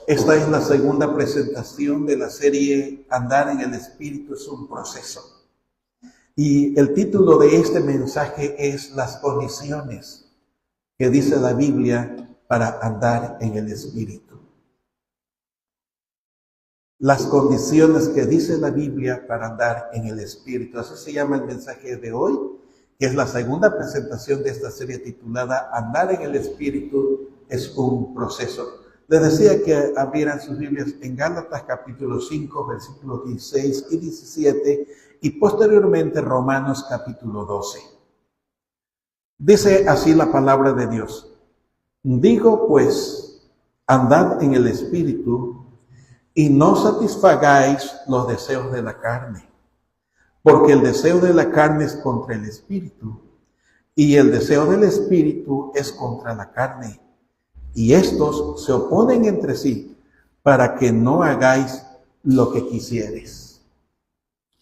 Esta es la segunda presentación de la serie Andar en el Espíritu es un proceso. Y el título de este mensaje es Las condiciones que dice la Biblia para andar en el Espíritu. Las condiciones que dice la Biblia para andar en el Espíritu. Así se llama el mensaje de hoy, que es la segunda presentación de esta serie titulada Andar en el Espíritu es un proceso. Les decía que abrieran sus Biblias en Gálatas capítulo 5, versículos 16 y 17 y posteriormente Romanos capítulo 12. Dice así la palabra de Dios. Digo pues, andad en el Espíritu y no satisfagáis los deseos de la carne, porque el deseo de la carne es contra el Espíritu y el deseo del Espíritu es contra la carne. Y estos se oponen entre sí para que no hagáis lo que quisieres.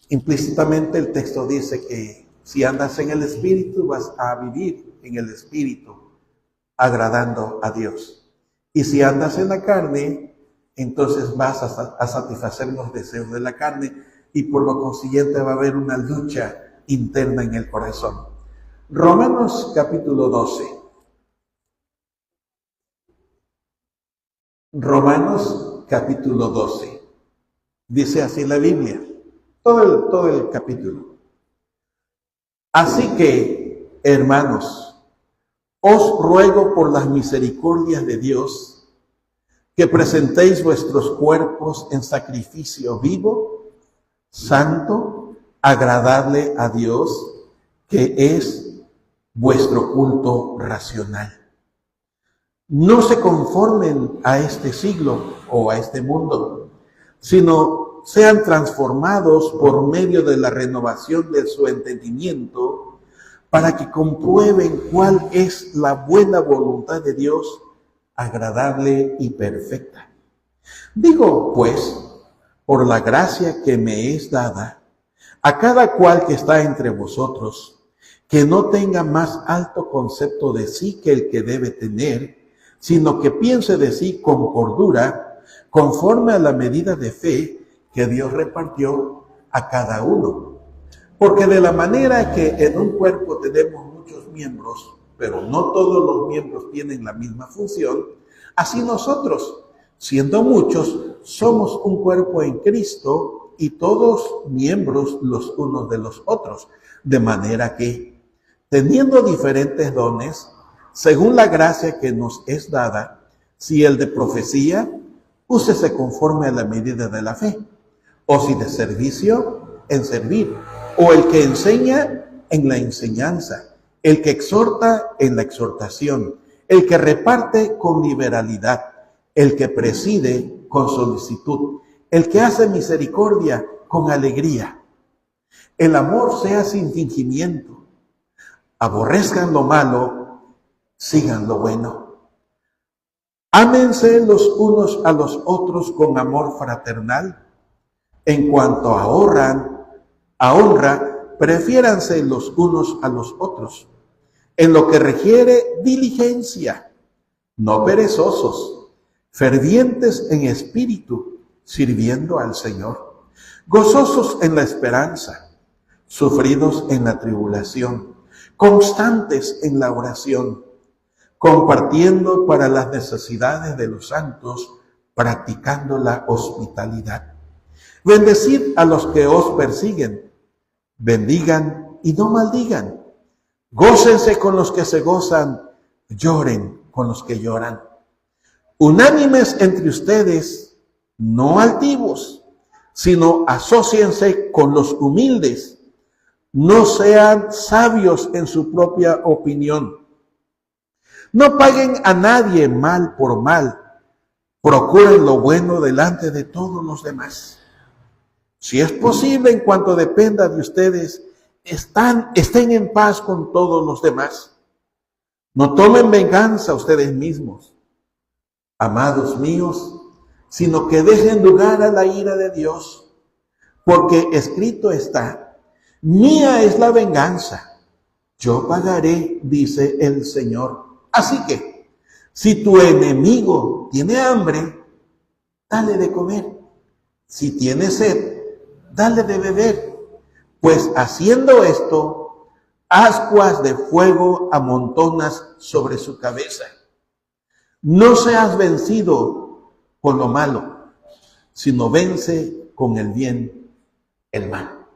Implícitamente el texto dice que si andas en el Espíritu vas a vivir en el Espíritu, agradando a Dios. Y si andas en la carne, entonces vas a satisfacer los deseos de la carne y por lo consiguiente va a haber una lucha interna en el corazón. Romanos capítulo 12. Romanos capítulo 12. Dice así la Biblia, todo el capítulo. Así que, hermanos, os ruego por las misericordias de Dios que presentéis vuestros cuerpos en sacrificio vivo, santo, agradable a Dios, que es vuestro culto racional. No se conformen a este siglo o a este mundo, sino sean transformados por medio de la renovación de su entendimiento para que comprueben cuál es la buena voluntad de Dios, agradable y perfecta. Digo, pues, por la gracia que me es dada, a cada cual que está entre vosotros, que no tenga más alto concepto de sí que el que debe tener, sino que piense de sí con cordura, conforme a la medida de fe que Dios repartió a cada uno. Porque de la manera que en un cuerpo tenemos muchos miembros, pero no todos los miembros tienen la misma función, así nosotros, siendo muchos, somos un cuerpo en Cristo y todos miembros los unos de los otros. De manera que, teniendo diferentes dones, según la gracia que nos es dada, si el de profecía, úsese conforme a la medida de la fe, o si de servicio, en servir, o el que enseña, en la enseñanza, el que exhorta, en la exhortación, el que reparte con liberalidad, el que preside con solicitud, el que hace misericordia con alegría. El amor sea sin fingimiento, aborrezcan lo malo, sigan lo bueno. Ámense los unos a los otros con amor fraternal. En cuanto a honra, prefiéranse los unos a los otros. En lo que requiere diligencia, no perezosos, fervientes en espíritu, sirviendo al Señor, gozosos en la esperanza, sufridos en la tribulación, constantes en la oración, compartiendo para las necesidades de los santos, practicando la hospitalidad. Bendecid a los que os persiguen, bendigan y no maldigan. Gócense con los que se gozan, lloren con los que lloran. Unánimes entre ustedes, no altivos, sino asóciense con los humildes. No sean sabios en su propia opinión. No paguen a nadie mal por mal. Procuren lo bueno delante de todos los demás. Si es posible, en cuanto dependa de ustedes, estén en paz con todos los demás. No tomen venganza ustedes mismos, amados míos, sino que dejen lugar a la ira de Dios, porque escrito está, mía es la venganza, yo pagaré, dice el Señor. Así que, si tu enemigo tiene hambre, dale de comer. Si tiene sed, dale de beber. Pues haciendo esto, ascuas de fuego amontonas sobre su cabeza. No seas vencido con lo malo, sino vence con el bien el mal.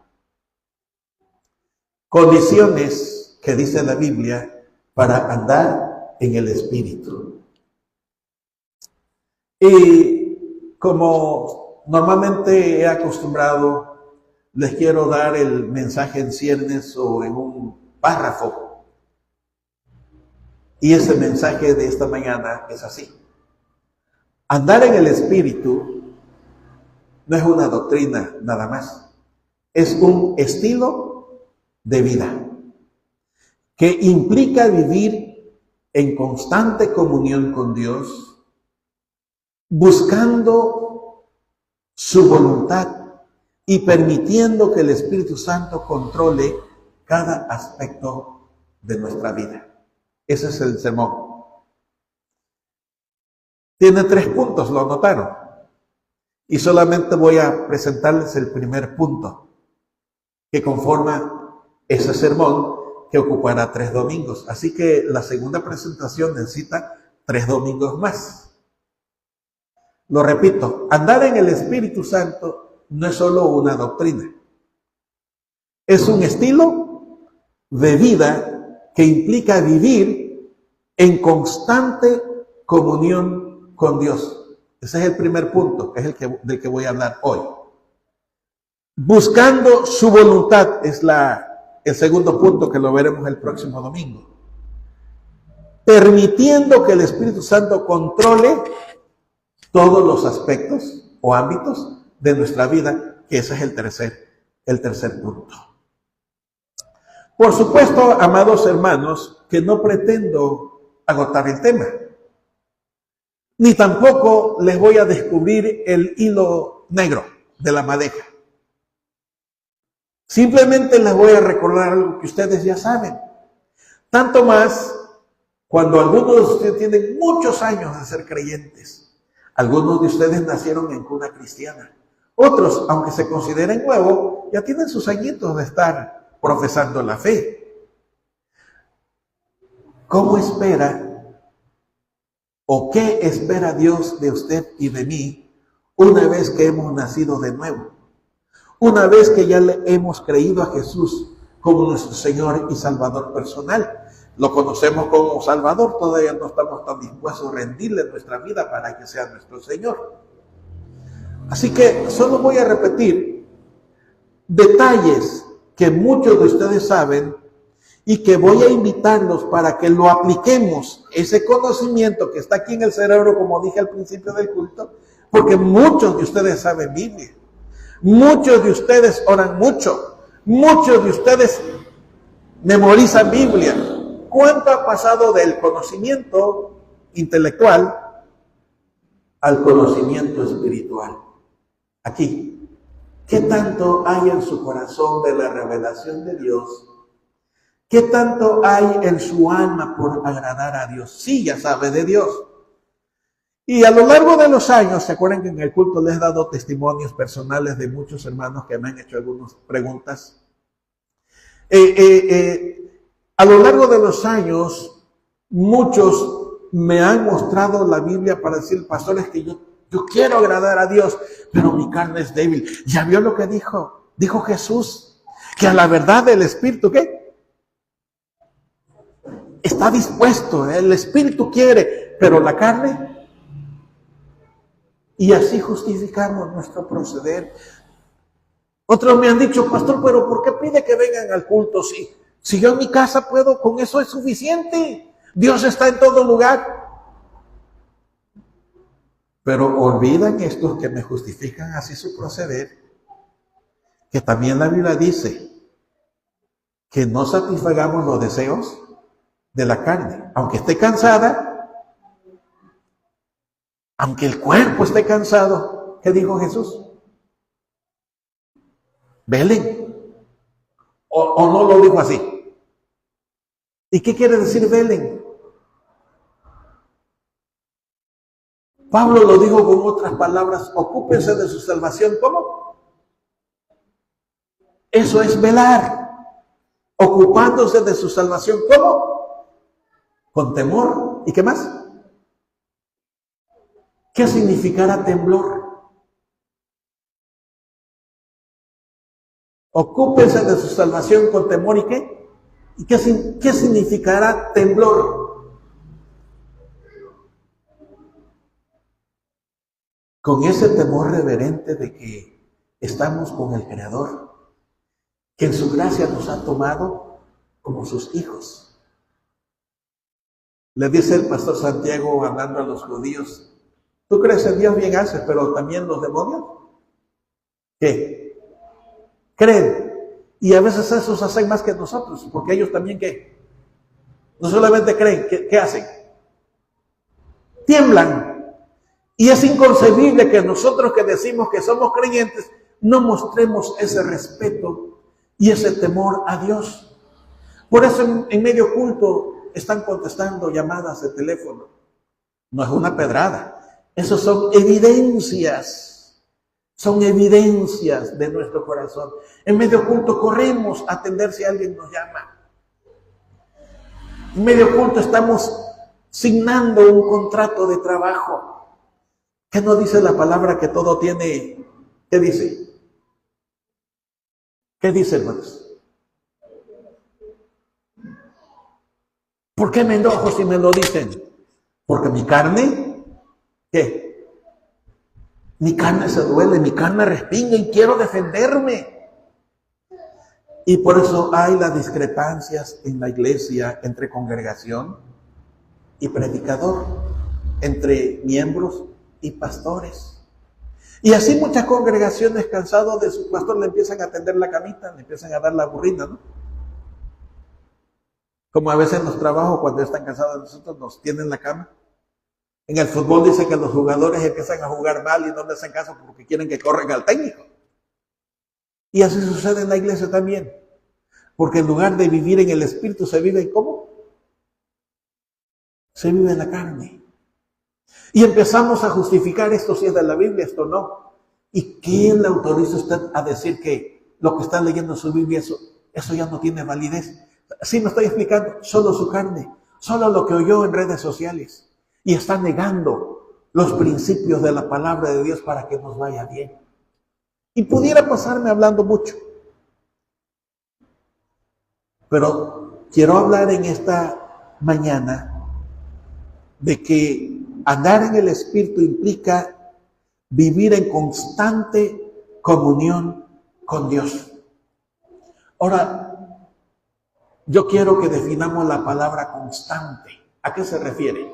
Condiciones que dice la Biblia para andar en el Espíritu. Y como normalmente he acostumbrado, les quiero dar el mensaje en ciernes o en un párrafo. Y ese mensaje de esta mañana es así. Andar en el Espíritu no es una doctrina nada más. Es un estilo de vida que implica vivir en constante comunión con Dios, buscando su voluntad y permitiendo que el Espíritu Santo controle cada aspecto de nuestra vida. Ese es el sermón. Tiene 3 puntos, ¿lo notaron? Y solamente voy a presentarles el primer punto que conforma ese sermón que ocupará 3 domingos. Así que la segunda presentación necesita 3 domingos más. Lo repito, andar en el Espíritu Santo no es solo una doctrina. Es un estilo de vida que implica vivir en constante comunión con Dios. Ese es el primer punto, es del que voy a hablar hoy. Buscando su voluntad es el segundo punto que lo veremos el próximo domingo. Permitiendo que el Espíritu Santo controle todos los aspectos o ámbitos de nuestra vida, que ese es el tercer punto. Por supuesto, amados hermanos, que no pretendo agotar el tema, ni tampoco les voy a descubrir el hilo negro de la madeja. Simplemente les voy a recordar algo que ustedes ya saben. Tanto más cuando algunos de ustedes tienen muchos años de ser creyentes. Algunos de ustedes nacieron en cuna cristiana. Otros, aunque se consideren nuevos, ya tienen sus añitos de estar profesando la fe. ¿Cómo espera o qué espera Dios de usted y de mí una vez que hemos nacido de nuevo? Una vez que ya le hemos creído a Jesús como nuestro Señor y Salvador personal. Lo conocemos como Salvador, todavía no estamos tan dispuestos a rendirle nuestra vida para que sea nuestro Señor. Así que solo voy a repetir detalles que muchos de ustedes saben y que voy a invitarlos para que lo apliquemos, ese conocimiento que está aquí en el cerebro, como dije al principio del culto, porque muchos de ustedes saben Biblia, muchos de ustedes oran mucho, muchos de ustedes memorizan Biblia. ¿Cuánto ha pasado del conocimiento intelectual al conocimiento espiritual? Aquí, ¿qué tanto hay en su corazón de la revelación de Dios? ¿Qué tanto hay en su alma por agradar a Dios? Sí, ya sabe de Dios. Y a lo largo de los años, ¿se acuerdan que en el culto les he dado testimonios personales de muchos hermanos que me han hecho algunas preguntas? A lo largo de los años, muchos me han mostrado la Biblia para decir, pastores, que yo quiero agradar a Dios, pero mi carne es débil. ¿Ya vio lo que dijo? Dijo Jesús, que a la verdad del Espíritu, ¿qué? Está dispuesto, el Espíritu quiere, pero la carne. Y así justificamos nuestro proceder. Otros me han dicho, pastor, pero ¿por qué pide que vengan al culto? Si yo en mi casa puedo, con eso es suficiente. Dios está en todo lugar. Pero olvidan estos que me justifican así su proceder, que también la Biblia dice que no satisfagamos los deseos de la carne. Aunque esté cansada, aunque el cuerpo esté cansado, ¿qué dijo Jesús? Velen. ¿O no lo dijo así? ¿Y qué quiere decir velen? Pablo lo dijo con otras palabras, ocúpense de su salvación. ¿Cómo? Eso es velar, ocupándose de su salvación. ¿Cómo? Con temor. ¿Y qué más? ¿Qué significará temblor? Ocúpense de su salvación con temor. ¿Y qué? ¿Y qué significará temblor? Con ese temor reverente de que estamos con el Creador, que en su gracia nos ha tomado como sus hijos. Le dice el pastor Santiago hablando a los judíos, tú crees en Dios, bien haces, pero también los demonios, ¿qué? Creen. Y a veces esos hacen más que nosotros, porque ellos también, ¿qué? No solamente creen, ¿qué hacen? Tiemblan. Y es inconcebible que nosotros que decimos que somos creyentes no mostremos ese respeto y ese temor a Dios. Por eso en medio culto están contestando llamadas de teléfono. No es una pedrada. Esos son evidencias. Son evidencias de nuestro corazón. En medio culto corremos a atender si alguien nos llama. En medio culto estamos signando un contrato de trabajo. ¿Qué no dice la palabra que todo tiene? ¿Qué dice? ¿Qué dice, hermanos? ¿Por qué me enojo si me lo dicen? Porque mi carne, ¿qué? Mi carne se duele, mi carne respinga y quiero defenderme. Y por eso hay las discrepancias en la iglesia entre congregación y predicador, entre miembros y pastores. Y así muchas congregaciones, cansados de su pastor, le empiezan a tender la camita, le empiezan a dar la burrina, ¿no? Como a veces en los trabajos, cuando están cansados de nosotros, nos tienden la cama. En el fútbol dice que los jugadores empiezan a jugar mal y no le hacen caso porque quieren que corran al técnico. Y así sucede en la iglesia también. Porque en lugar de vivir en el espíritu, se vive ¿cómo? Se vive en la carne. Y empezamos a justificar esto si es de la Biblia, esto no. ¿Y quién le autoriza a usted a decir que lo que está leyendo en su Biblia, eso ya no tiene validez? Sí, me estoy explicando, solo su carne, solo lo que oyó en redes sociales. Y está negando los principios de la palabra de Dios para que nos vaya bien. Y pudiera pasarme hablando mucho. Pero quiero hablar en esta mañana de que andar en el Espíritu implica vivir en constante comunión con Dios. Ahora, yo quiero que definamos la palabra constante. ¿A qué se refiere?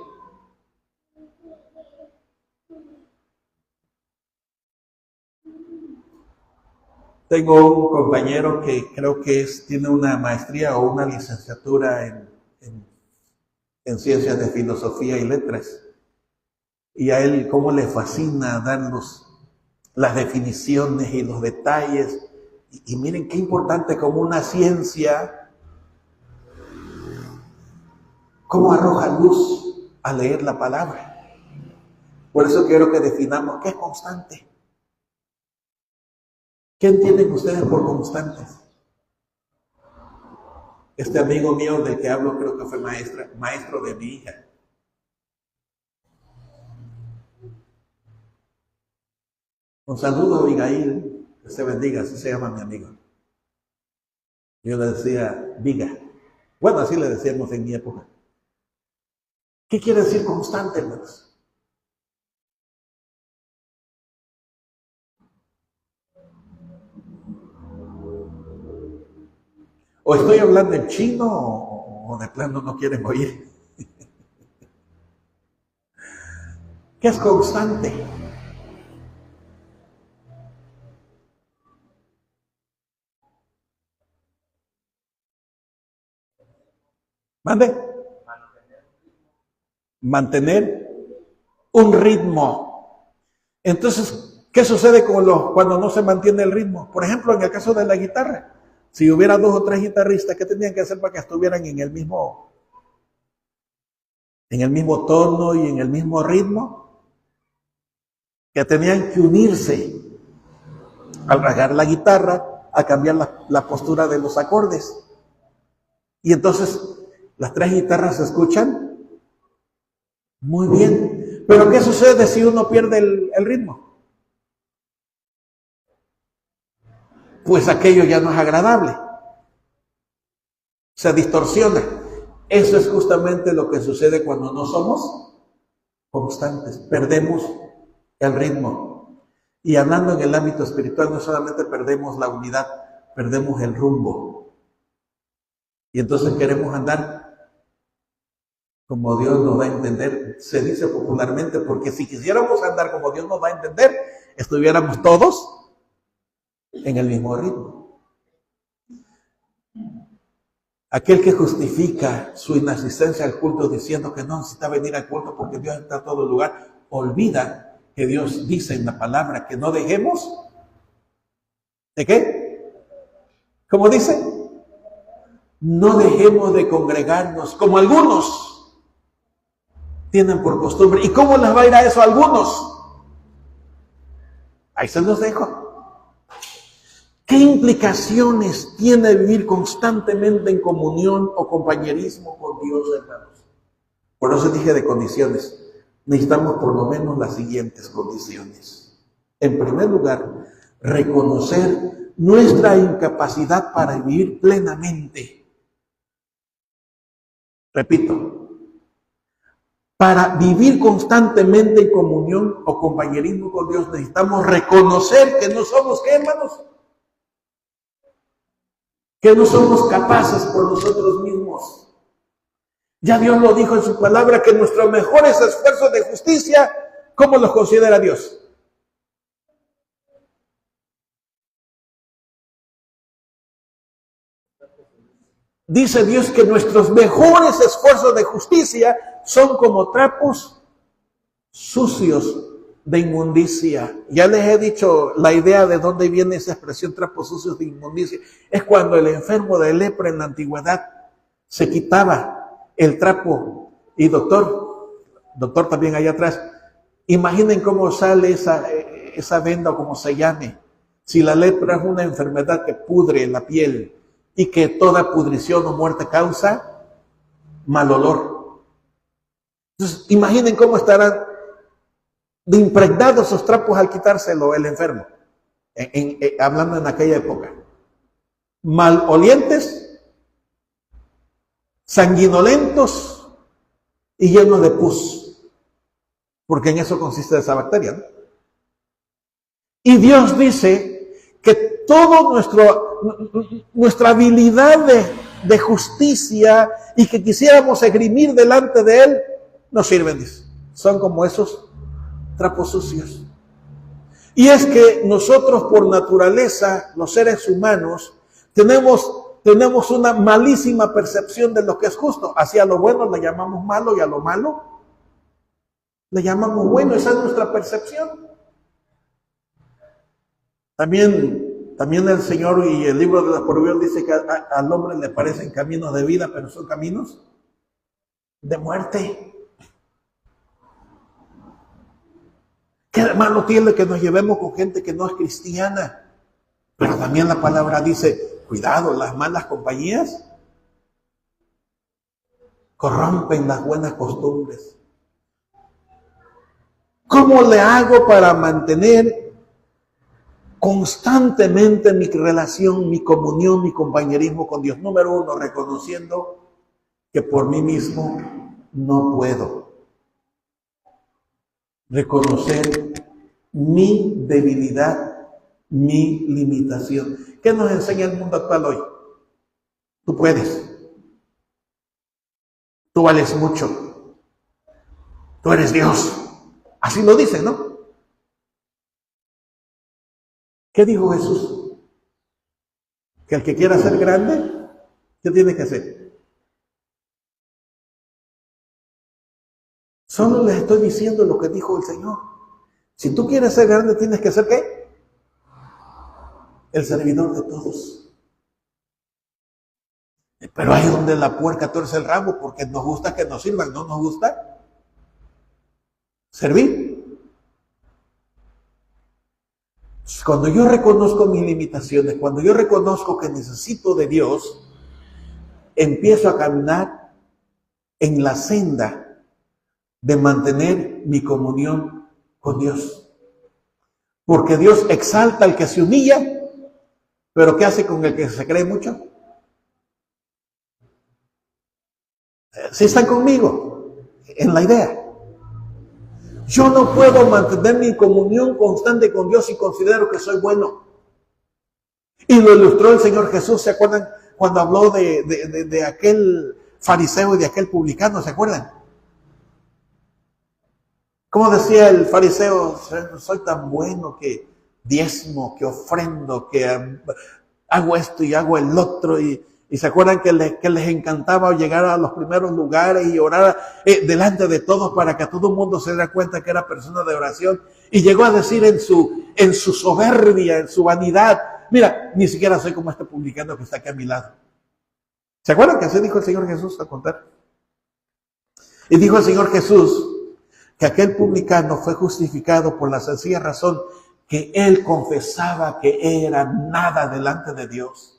Tengo un compañero que creo que tiene una maestría o una licenciatura en ciencias de filosofía y letras. Y a él cómo le fascina dar las definiciones y los detalles. Y miren qué importante como una ciencia, cómo arroja luz a leer la palabra. Por eso quiero que definamos qué es constante. ¿Qué entienden ustedes por constantes? Este amigo mío del que hablo creo que fue maestro de mi hija. Un saludo, Abigail, que se bendiga, así se llama mi amigo. Yo le decía Viga. Bueno, así le decíamos en mi época. ¿Qué quiere decir constante, hermanos? O estoy hablando en chino o de plano no quieren oír. ¿Qué es constante? ¿Mande? Mantener un ritmo. Entonces, ¿qué sucede cuando no se mantiene el ritmo? Por ejemplo, en el caso de la guitarra. Si hubiera 2 o 3 guitarristas, ¿qué tenían que hacer para que estuvieran en el mismo tono y en el mismo ritmo? que tenían que unirse al rasgar la guitarra, a cambiar la postura de los acordes. Y entonces las tres guitarras se escuchan muy bien. Pero ¿qué sucede si uno pierde el ritmo? Pues aquello ya no es agradable. Se distorsiona. Eso es justamente lo que sucede cuando no somos constantes. Perdemos el ritmo. Y hablando en el ámbito espiritual, no solamente perdemos la unidad, perdemos el rumbo. Y entonces queremos andar como Dios nos da a entender, se dice popularmente, porque si quisiéramos andar como Dios nos da a entender, estuviéramos todos en el mismo ritmo. Aquel que justifica su inasistencia al culto diciendo que no necesita venir al culto porque Dios está en todo lugar, olvida que Dios dice en la palabra que no dejemos, ¿de qué? ¿Cómo dice? No dejemos de congregarnos como algunos tienen por costumbre. ¿Y cómo les va a ir a eso a algunos? Ahí se los dejo. ¿Qué implicaciones tiene vivir constantemente en comunión o compañerismo con Dios, hermanos? Por eso dije de condiciones. Necesitamos por lo menos las siguientes condiciones. En primer lugar, reconocer nuestra incapacidad para vivir plenamente. Repito, para vivir constantemente en comunión o compañerismo con Dios necesitamos reconocer que no somos, ¿qué, hermanos? Que no somos capaces por nosotros mismos. Ya Dios lo dijo en su palabra, que nuestros mejores esfuerzos de justicia, ¿cómo los considera Dios? Dice Dios que nuestros mejores esfuerzos de justicia son como trapos sucios de inmundicia. Ya les he dicho la idea de dónde viene esa expresión, trapos sucios de inmundicia. Es cuando el enfermo de lepra en la antigüedad se quitaba el trapo. Y doctor también allá atrás, imaginen cómo sale esa venda o como se llame. Si la lepra es una enfermedad que pudre la piel y que toda pudrición o muerte causa mal olor. Entonces, imaginen cómo estarán de impregnados esos trapos al quitárselo el enfermo, hablando en aquella época. Malolientes, sanguinolentos y llenos de pus, porque en eso consiste esa bacteria, ¿no? Y Dios dice que todo nuestra habilidad de justicia y que quisiéramos esgrimir delante de Él, no sirven, dice. Son como esos trapos sucios. Y es que nosotros por naturaleza, los seres humanos, tenemos una malísima percepción de lo que es justo. Hacia lo bueno le llamamos malo y a lo malo le llamamos bueno. Esa es nuestra percepción. También el Señor y el libro de los Proverbios dice que al hombre le parecen caminos de vida, pero son caminos de muerte. ¿Qué hermano tiene que nos llevemos con gente que no es cristiana? Pero también la palabra dice, cuidado, las malas compañías corrompen las buenas costumbres. ¿Cómo le hago para mantener constantemente mi relación, mi comunión, mi compañerismo con Dios? Número uno, reconociendo que por mí mismo no puedo. Reconocer mi debilidad, mi limitación. ¿Qué nos enseña el mundo actual hoy? Tú puedes. Tú vales mucho. Tú eres Dios. Así lo dicen, ¿no? ¿Qué dijo Jesús? Que el que quiera ser grande, ¿qué tiene que hacer? Solo les estoy diciendo lo que dijo el Señor. Si tú quieres ser grande, tienes que ser ¿qué? El servidor de todos. Pero ahí es donde la puerca tuerce el rabo, porque nos gusta que nos sirvan, no nos gusta servir. Cuando yo reconozco mis limitaciones, cuando yo reconozco que necesito de Dios, empiezo a caminar en la senda de mantener mi comunión con Dios. Porque Dios exalta al que se humilla, pero ¿qué hace con el que se cree mucho? ¿Sí están conmigo en la idea? Yo no puedo mantener mi comunión constante con Dios si considero que soy bueno. Y lo ilustró el Señor Jesús. ¿Se acuerdan cuando habló de aquel fariseo y de aquel publicano? ¿Se acuerdan? ¿Cómo decía el fariseo? Soy tan bueno que diezmo, que ofrendo, que hago esto y hago el otro. Y se acuerdan que les encantaba llegar a los primeros lugares y orar delante de todos para que todo el mundo se diera cuenta que era persona de oración. Y llegó a decir en su soberbia, en su vanidad, mira, ni siquiera soy como este publicano que está aquí a mi lado. ¿Se acuerdan que así dijo el Señor Jesús al contar? Y dijo el Señor Jesús que aquel publicano fue justificado por la sencilla razón que él confesaba que era nada delante de Dios.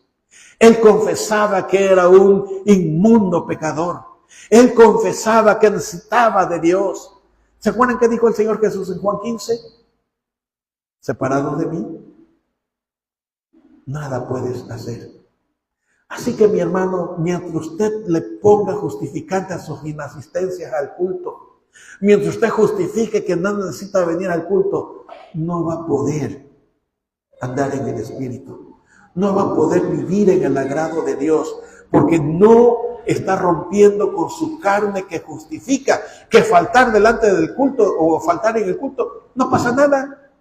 Él confesaba que era un inmundo pecador. Él confesaba que necesitaba de Dios. ¿Se acuerdan qué dijo el Señor Jesús en Juan 15? Separados de mí, nada puedes hacer. Así que mi hermano, mientras usted le ponga justificante a sus inasistencias al culto, mientras usted justifique que no necesita venir al culto, no va a poder andar en el Espíritu. No va a poder vivir en el agrado de Dios, porque no está rompiendo con su carne que justifica que faltar delante del culto o faltar en el culto no pasa nada.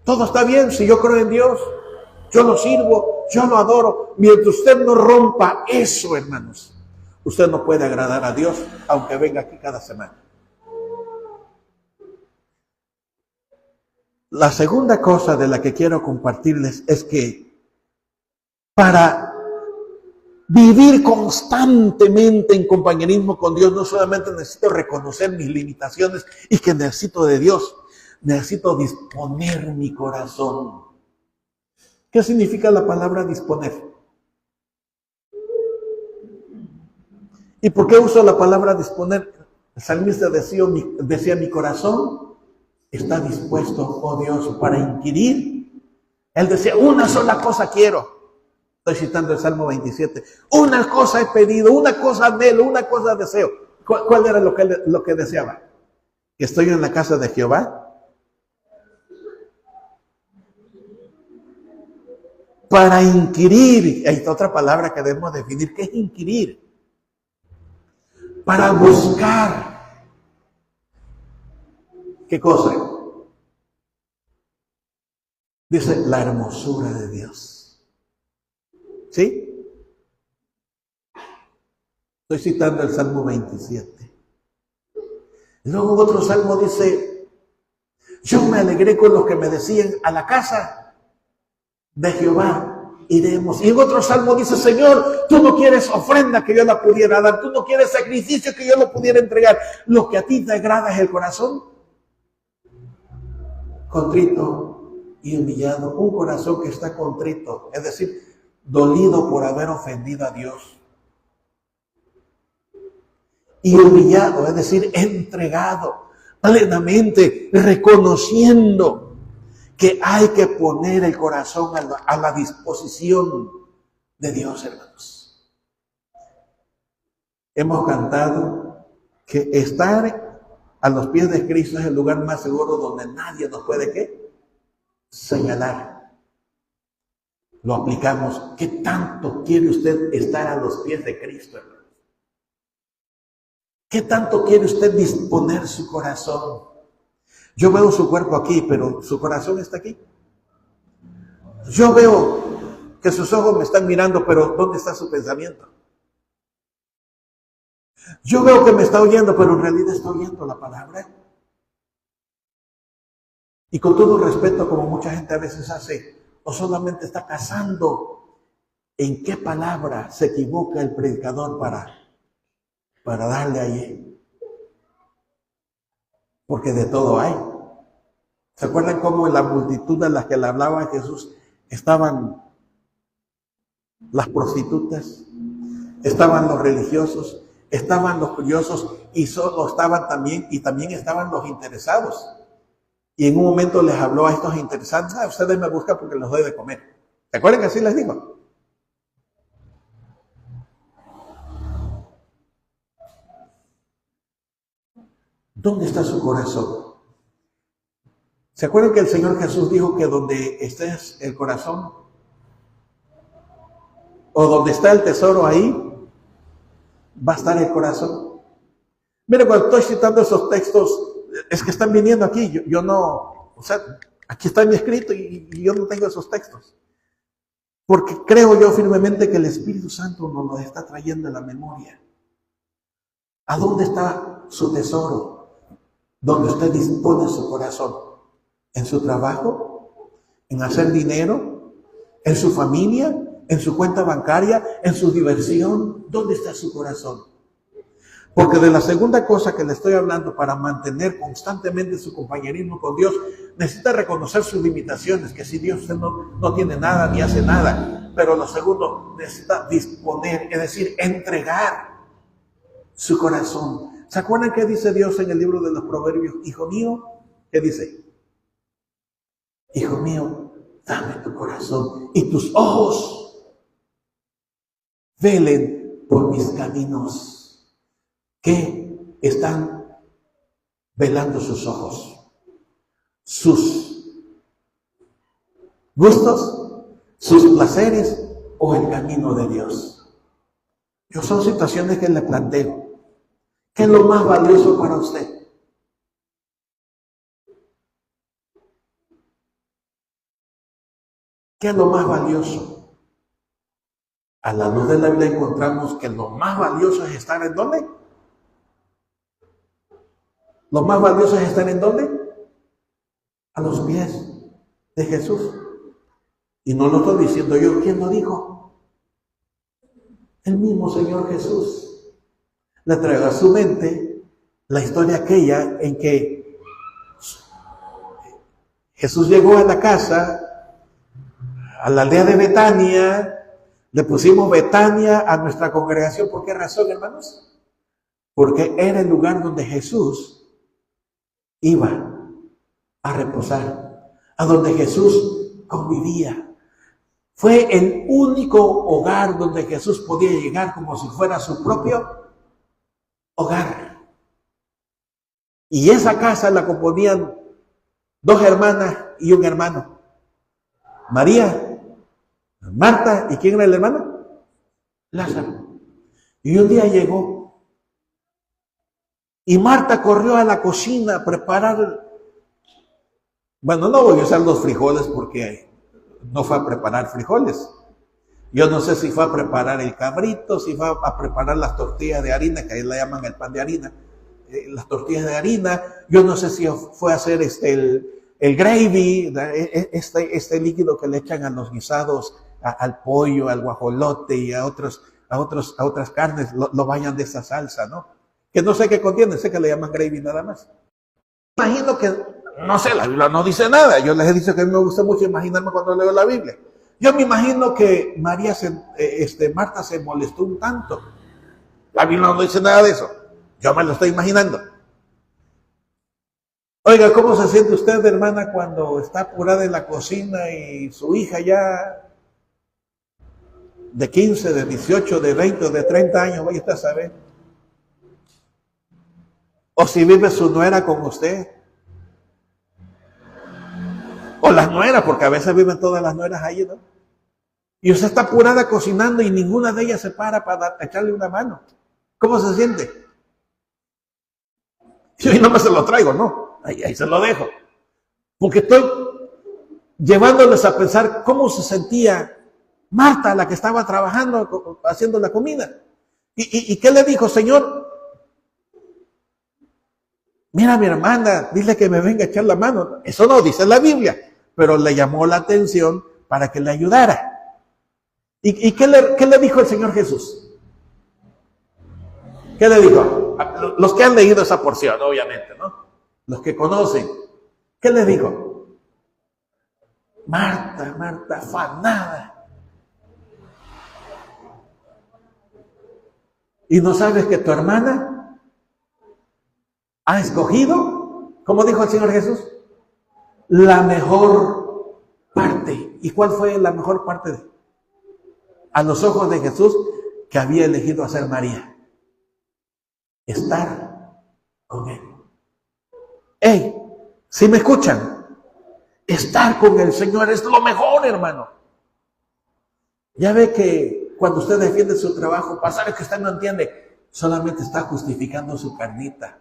Todo está bien si yo creo en Dios, yo lo sirvo, yo lo adoro. Mientras usted no rompa eso, hermanos, usted no puede agradar a Dios aunque venga aquí cada semana. La segunda cosa de la que quiero compartirles es que para vivir constantemente en compañerismo con Dios, no solamente necesito reconocer mis limitaciones y que necesito de Dios, necesito disponer mi corazón. ¿Qué significa la palabra disponer? ¿Y por qué uso la palabra disponer? El salmista decía mi corazón está dispuesto, oh Dios, para inquirir. Él decía, una sola cosa quiero. Estoy citando el Salmo 27. Una cosa he pedido, una cosa anhelo, una cosa deseo. ¿Cuál era lo que deseaba? ¿Que estoy en la casa de Jehová? Para inquirir. Hay otra palabra que debemos definir. ¿Qué es inquirir? Para buscar. ¿Qué cosa? Dice la hermosura de Dios. ¿Sí? Estoy citando el Salmo 27. Luego otro salmo dice, yo me alegré con los que me decían, a la casa de Jehová iremos. Y en otro salmo dice, Señor, tú no quieres ofrenda que yo la pudiera dar, tú no quieres sacrificio que yo lo pudiera entregar. Lo que a ti te agrada es el corazón contrito y humillado, un corazón que está contrito, es decir, dolido por haber ofendido a Dios. Y humillado, es decir, entregado plenamente, reconociendo que hay que poner el corazón a la disposición de Dios, hermanos. Hemos cantado que estar a los pies de Cristo es el lugar más seguro donde nadie nos puede, ¿qué? Señalar. Lo aplicamos. ¿Qué tanto quiere usted estar a los pies de Cristo, hermano? ¿Qué tanto quiere usted disponer su corazón? Yo veo su cuerpo aquí, pero su corazón está aquí. Yo veo que sus ojos me están mirando, pero ¿dónde está su pensamiento? Yo veo que me está oyendo, pero en realidad está oyendo la palabra. Y con todo respeto, como mucha gente a veces hace, o solamente está cazando en qué palabra se equivoca el predicador para darle ahí. Porque de todo hay. ¿Se acuerdan cómo en la multitud a la que le hablaba Jesús estaban las prostitutas, estaban los religiosos, estaban los curiosos y también estaban los interesados? Y en un momento les habló a estos interesados: ustedes me buscan porque les doy de comer. ¿Se acuerdan que así les dijo? ¿Dónde está su corazón? ¿Se acuerdan que el Señor Jesús dijo que donde esté el corazón, o donde está el tesoro, ahí va a estar el corazón? Mire, cuando estoy citando esos textos, es que están viniendo aquí. Yo no, o sea, aquí está mi escrito y yo no tengo esos textos. Porque creo yo firmemente que el Espíritu Santo nos lo está trayendo a la memoria. ¿A dónde está su tesoro? ¿Dónde usted dispone su corazón? ¿En su trabajo? ¿En hacer dinero? ¿En su familia? ¿En su cuenta bancaria? ¿En su diversión? ¿Dónde está su corazón? Porque de la segunda cosa que le estoy hablando, para mantener constantemente su compañerismo con Dios, necesita reconocer sus limitaciones, que si Dios no tiene nada ni hace nada. Pero lo segundo, necesita disponer, es decir, entregar su corazón. ¿Se acuerdan qué dice Dios en el libro de los Proverbios? Hijo mío, ¿qué dice? Hijo mío, dame tu corazón y tus ojos velen por mis caminos. ¿Qué están velando sus ojos? ¿Sus gustos? ¿Sus placeres? ¿O el camino de Dios? Son situaciones que le planteo. ¿Qué es lo más valioso para usted? ¿Qué es lo más valioso? A la luz de la Biblia encontramos que lo más valioso es estar ¿en dónde? Lo más valioso es estar ¿en dónde? A los pies de Jesús. Y no lo estoy diciendo yo. ¿Quién lo dijo? El mismo Señor Jesús. Le traigo a su mente la historia aquella en que Jesús llegó a la casa, a la aldea de Betania. Le pusimos Betania a nuestra congregación. ¿Por qué razón, hermanos? Porque era el lugar donde Jesús iba a reposar, a donde Jesús convivía. Fue el único hogar donde Jesús podía llegar como si fuera su propio hogar. Y esa casa la componían 2 hermanas y un hermano. María, Marta, ¿y quién era el hermano? Lázaro. Y un día llegó y Marta corrió a la cocina a preparar. Bueno, no voy a usar los frijoles porque no fue a preparar frijoles. Yo no sé si fue a preparar el cabrito, si fue a preparar las tortillas de harina, que ahí la llaman el pan de harina, las tortillas de harina. Yo no sé si fue a hacer el gravy, este líquido que le echan a los guisados, al pollo, al guajolote y a otras carnes, lo bañan de esa salsa, ¿no? Que no sé qué contiene, sé que le llaman gravy nada más. Imagino que, no sé, la Biblia no dice nada. Yo les he dicho que a mí me gusta mucho imaginarme cuando leo la Biblia. Yo me imagino que Marta se molestó un tanto. La Biblia no dice nada de eso. Yo me lo estoy imaginando. Oiga, ¿cómo se siente usted, hermana, cuando está apurada en la cocina y su hija ya de 15, de 18, de 20 o de 30 años, vaya usted a saber? O si vive su nuera con usted. O las nueras, porque a veces viven todas las nueras ahí, ¿no? Y usted está apurada cocinando y ninguna de ellas se para echarle una mano. ¿Cómo se siente? Yo no me se lo traigo, no. Ahí se lo dejo. Porque estoy llevándoles a pensar cómo se sentía Marta, la que estaba trabajando, haciendo la comida. ¿Y qué le dijo? Señor, mira, mi hermana, dile que me venga a echar la mano. Eso no dice la Biblia, pero le llamó la atención para que le ayudara. ¿Y qué le dijo el Señor Jesús? ¿Qué le dijo? Los que han leído esa porción, obviamente, ¿no? Los que conocen. ¿Qué le dijo? Marta, Marta, afanada. ¿Y no sabes que tu hermana ha escogido, como dijo el Señor Jesús, la mejor parte? ¿Y cuál fue la mejor parte a los ojos de Jesús que había elegido hacer María? Estar con Él. ¡Ey! ¿Sí me escuchan? Estar con el Señor es lo mejor, hermano. Ya ve que cuando usted defiende su trabajo, pasa que usted no entiende, solamente está justificando su carnita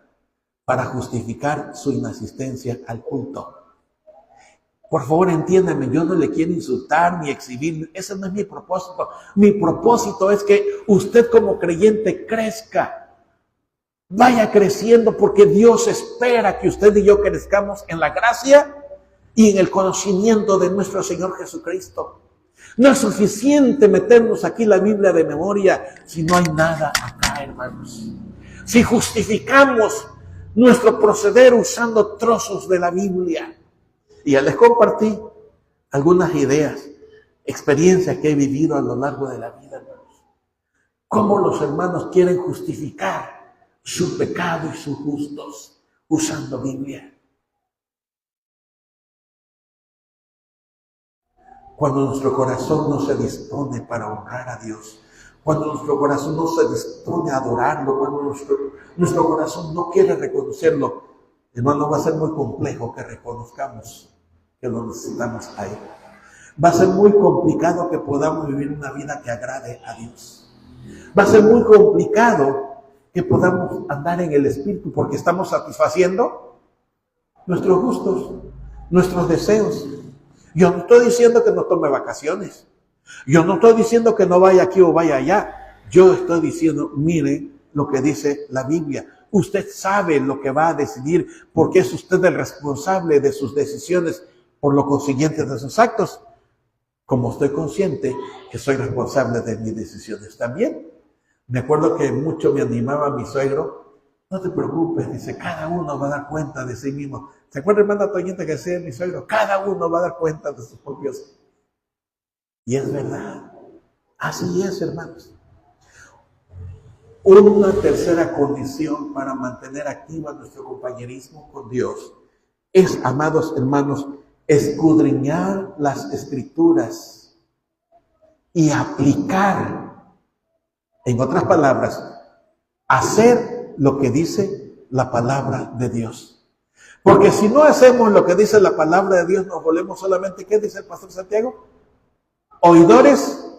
para justificar su inasistencia al culto. Por favor, entiéndame, yo no le quiero insultar ni exhibir, ese no es mi propósito. Mi propósito es que usted como creyente crezca, vaya creciendo, porque Dios espera que usted y yo crezcamos en la gracia y en el conocimiento de nuestro Señor Jesucristo. No es suficiente meternos aquí la Biblia de memoria si no hay nada acá, hermanos. Si justificamos nuestro proceder usando trozos de la Biblia. Y ya les compartí algunas ideas, experiencias que he vivido a lo largo de la vida, hermanos. Cómo los hermanos quieren justificar su pecado y sus gustos usando Biblia. Cuando nuestro corazón no se dispone para honrar a Dios, cuando nuestro corazón no se dispone a adorarlo, cuando nuestro corazón no quiere reconocerlo, hermano, va a ser muy complejo que reconozcamos que lo necesitamos a Él. Va a ser muy complicado que podamos vivir una vida que agrade a Dios. Va a ser muy complicado que podamos andar en el Espíritu porque estamos satisfaciendo nuestros gustos, nuestros deseos. Yo no estoy diciendo que no tome vacaciones. Yo no estoy diciendo que no vaya aquí o vaya allá. Yo estoy diciendo, miren lo que dice la Biblia. Usted sabe lo que va a decidir porque es usted el responsable de sus decisiones, por lo consiguiente de sus actos. Como estoy consciente que soy responsable de mis decisiones también. Me acuerdo que mucho me animaba mi suegro. No te preocupes, dice, cada uno va a dar cuenta de sí mismo. ¿Se acuerda, hermana Toñita, que decía mi suegro? Cada uno va a dar cuenta de sus propios. Y es verdad. Así es, hermanos. Una tercera condición para mantener activa nuestro compañerismo con Dios es, amados hermanos, escudriñar las Escrituras y aplicar, en otras palabras, hacer lo que dice la palabra de Dios. Porque si no hacemos lo que dice la palabra de Dios, nos volvemos solamente, ¿qué dice el pastor Santiago? Oidores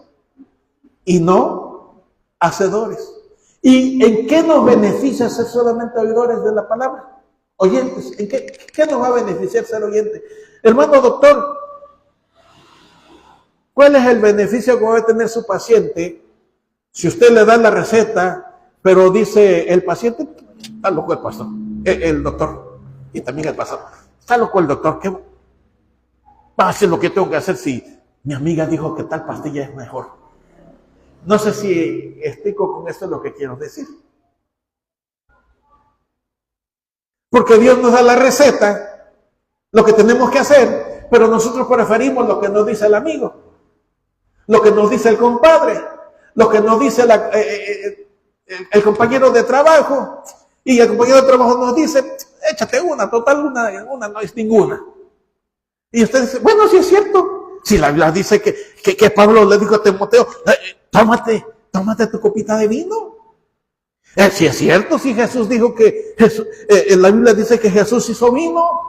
y no hacedores. ¿Y en qué nos beneficia ser solamente oidores de la palabra? Oyentes. ¿En qué nos va a beneficiar ser oyente? Hermano doctor, ¿cuál es el beneficio que va a tener su paciente si usted le da la receta, pero dice el paciente, está loco el pastor, el doctor, y también el pastor, está loco el doctor, ¿qué va a hacer lo que tengo que hacer si mi amiga dijo que tal pastilla es mejor? No sé si explico con esto lo que quiero decir. Porque Dios nos da la receta, lo que tenemos que hacer, pero nosotros preferimos lo que nos dice el amigo, lo que nos dice el compadre, lo que nos dice el compañero de trabajo, y el compañero de trabajo nos dice, échate una, total, una no es ninguna. Y usted dice, bueno, sí es cierto. Si la Biblia dice que Pablo le dijo a Timoteo, tómate tu copita de vino. Si es cierto, si Jesús dijo que la Biblia dice que Jesús hizo vino.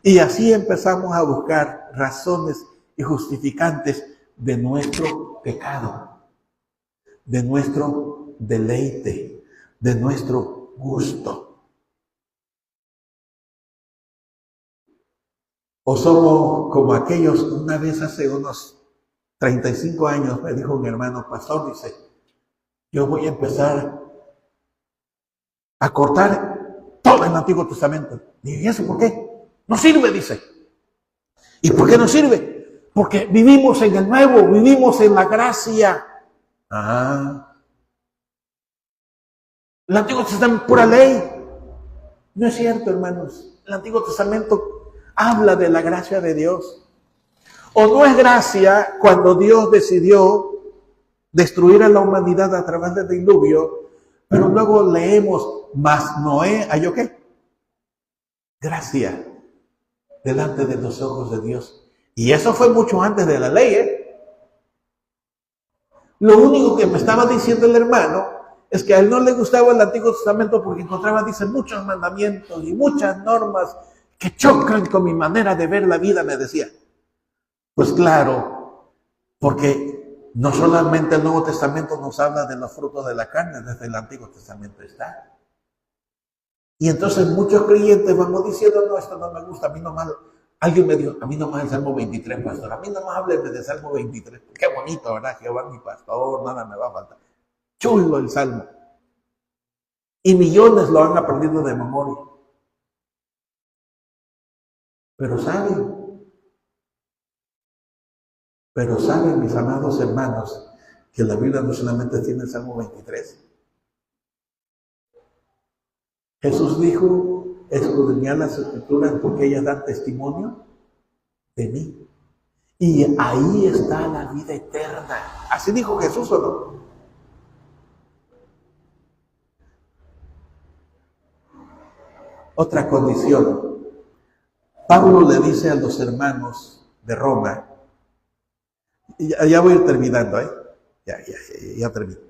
Y así empezamos a buscar razones y justificantes de nuestro pecado, de nuestro deleite, de nuestro gusto. O somos como aquellos, una vez hace unos 35 años, me dijo un hermano pastor, dice, yo voy a empezar a cortar todo el Antiguo Testamento. ¿Y eso por qué? No sirve, dice. ¿Y por qué no sirve? Porque vivimos en el nuevo, vivimos en la gracia. El Antiguo Testamento es pura ley. No es cierto, hermanos. El Antiguo Testamento habla de la gracia de Dios. ¿O no es gracia cuando Dios decidió destruir a la humanidad a través del diluvio, pero luego leemos, mas Noé halló qué? Gracia delante de los ojos de Dios. Y eso fue mucho antes de la ley, ¿eh? Lo único que me estaba diciendo el hermano es que a él no le gustaba el Antiguo Testamento porque encontraba, dice, muchos mandamientos y muchas normas que chocan con mi manera de ver la vida, me decía. Pues claro, porque no solamente el Nuevo Testamento nos habla de los frutos de la carne, desde el Antiguo Testamento está. Y entonces muchos creyentes vamos diciendo, no, esto no me gusta, a mí nomás, alguien me dijo, a mí nomás el Salmo 23, pastor, a mí nomás hábleme del Salmo 23, qué bonito, ¿verdad? Jehová mi pastor, nada me va a faltar. Chulo el Salmo. Y millones lo han aprendido de memoria. Pero saben, mis amados hermanos, que la Biblia no solamente tiene el Salmo 23. Jesús dijo, escudriñad las Escrituras porque ellas dan testimonio de mí. Y ahí está la vida eterna. Así dijo Jesús, ¿o no? Otra condición. Pablo le dice a los hermanos de Roma, ya voy a ir terminando, ya termino.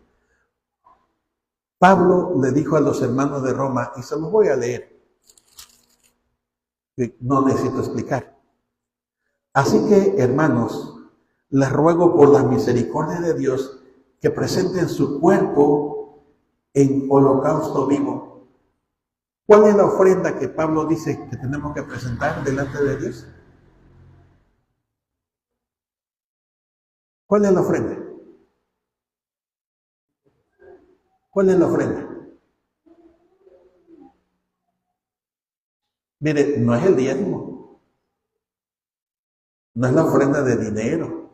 Pablo le dijo a los hermanos de Roma, y se los voy a leer, no necesito explicar. Así que, hermanos, les ruego por la misericordia de Dios que presenten su cuerpo en holocausto vivo. ¿Cuál es la ofrenda que Pablo dice que tenemos que presentar delante de Dios? ¿Cuál es la ofrenda? ¿Cuál es la ofrenda? Mire, no es el diezmo, no es la ofrenda de dinero,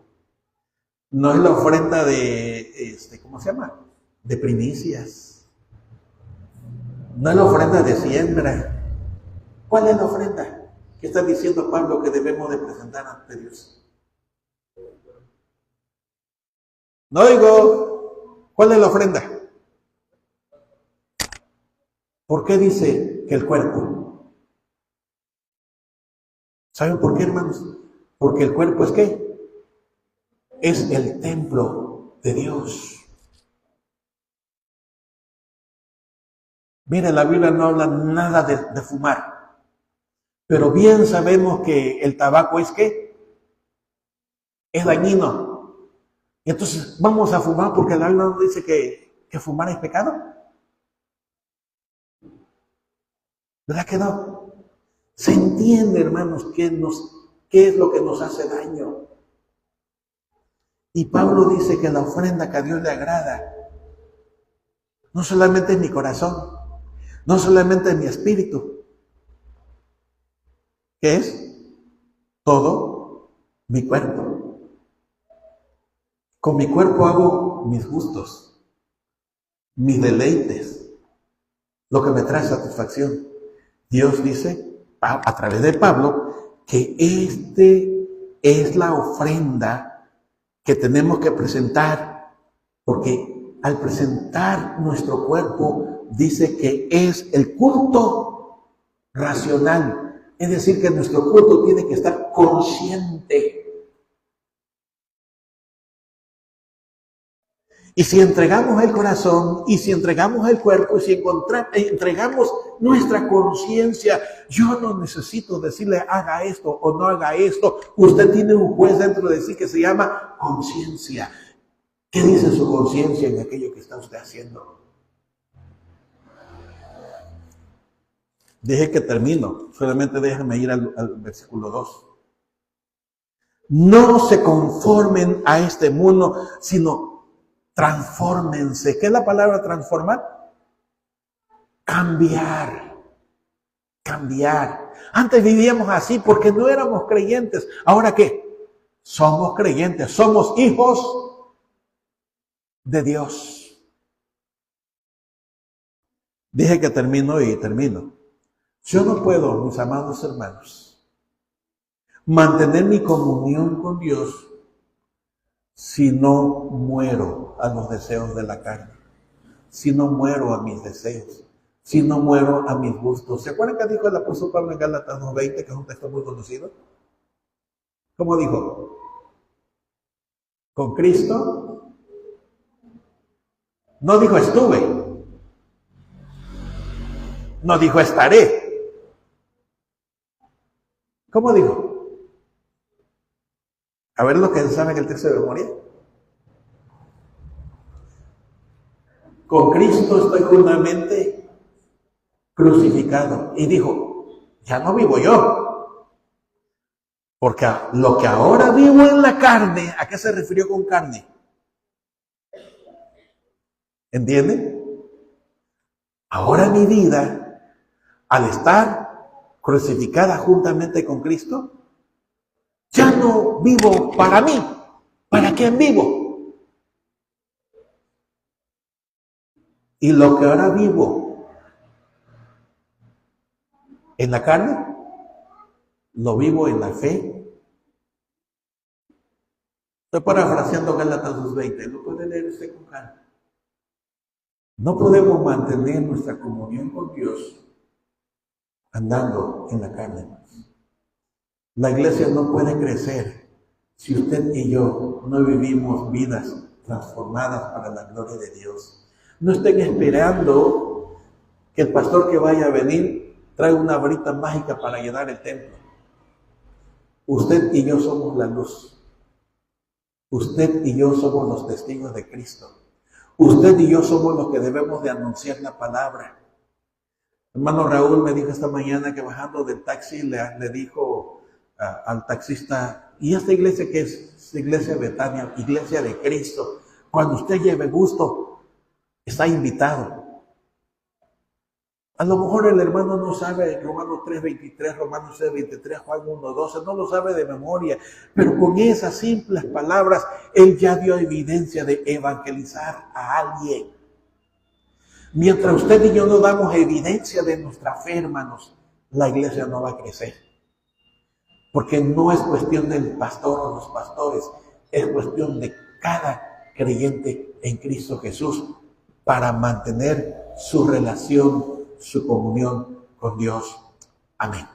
no es la ofrenda de, ¿cómo se llama? De primicias, no es la ofrenda de siembra. ¿Cuál es la ofrenda que está diciendo Pablo que debemos de presentar ante Dios? No oigo, ¿cuál es la ofrenda? ¿Por qué dice que el cuerpo? ¿Saben por qué, hermanos? Porque el cuerpo es ¿qué? Es el templo de Dios. Mire, la Biblia no habla nada de fumar, pero bien sabemos que el tabaco es ¿qué? Es dañino. Y entonces vamos a fumar porque la Biblia no dice que fumar es pecado. ¿Verdad que no? Se entiende, hermanos, qué es lo que nos hace daño. Y Pablo dice que la ofrenda que a Dios le agrada no solamente es mi corazón, no solamente es mi espíritu, que es todo mi cuerpo. Con mi cuerpo hago mis gustos, mis deleites, lo que me trae satisfacción. Dios dice, a través de Pablo, que es la ofrenda que tenemos que presentar, porque al presentar nuestro cuerpo, dice que es el culto racional, es decir, que nuestro culto tiene que estar consciente. Y si entregamos el corazón, y si entregamos el cuerpo, y si entregamos nuestra conciencia, yo no necesito decirle haga esto o no haga esto. Usted tiene un juez dentro de sí que se llama conciencia. ¿Qué dice su conciencia en aquello que está usted haciendo? Deje que termino, solamente déjame ir al versículo 2. No se conformen a este mundo, sino transfórmense. ¿Qué es la palabra transformar? Cambiar. Antes vivíamos así porque no éramos creyentes. ¿Ahora qué? Somos creyentes, somos hijos de Dios. Dije que termino y termino. Yo no puedo, mis amados hermanos, mantener mi comunión con Dios si no muero a los deseos de la carne, si no muero a mis deseos, si no muero a mis gustos? ¿Se acuerdan que dijo el apóstol Pablo en Gálatas 2:20, que es un texto muy conocido? ¿Cómo dijo? Con Cristo. No dijo estuve. No dijo estaré. ¿Cómo dijo? A ver lo que saben el texto de memoria. Con Cristo estoy juntamente crucificado. Y dijo, ya no vivo yo. Porque lo que ahora vivo en la carne, ¿a qué se refirió con carne? ¿Entienden? Ahora mi vida, al estar crucificada juntamente con Cristo, ya no vivo para mí. ¿Para quién vivo? Y lo que ahora vivo en la carne, lo vivo en la fe. Estoy parafraseando Gálatas 2:20, lo puede leer usted con calma. No podemos mantener nuestra comunión con Dios andando en la carne. La iglesia no puede crecer si usted y yo no vivimos vidas transformadas para la gloria de Dios. No estén esperando que el pastor que vaya a venir traiga una varita mágica para llenar el templo. Usted y yo somos la luz. Usted y yo somos los testigos de Cristo. Usted y yo somos los que debemos de anunciar la palabra. Hermano Raúl me dijo esta mañana que bajando del taxi le dijo al taxista, ¿y esta iglesia qué es? Iglesia Betania, iglesia de Cristo. Cuando usted lleve gusto, está invitado. A lo mejor el hermano no sabe Romanos 3:23, Romanos 6:23, Juan 1:12, no lo sabe de memoria, pero con esas simples palabras, él ya dio evidencia de evangelizar a alguien. Mientras usted y yo no damos evidencia de nuestra fe, hermanos, la iglesia no va a crecer. Porque no es cuestión del pastor o los pastores, es cuestión de cada creyente en Cristo Jesús para mantener su relación, su comunión con Dios. Amén.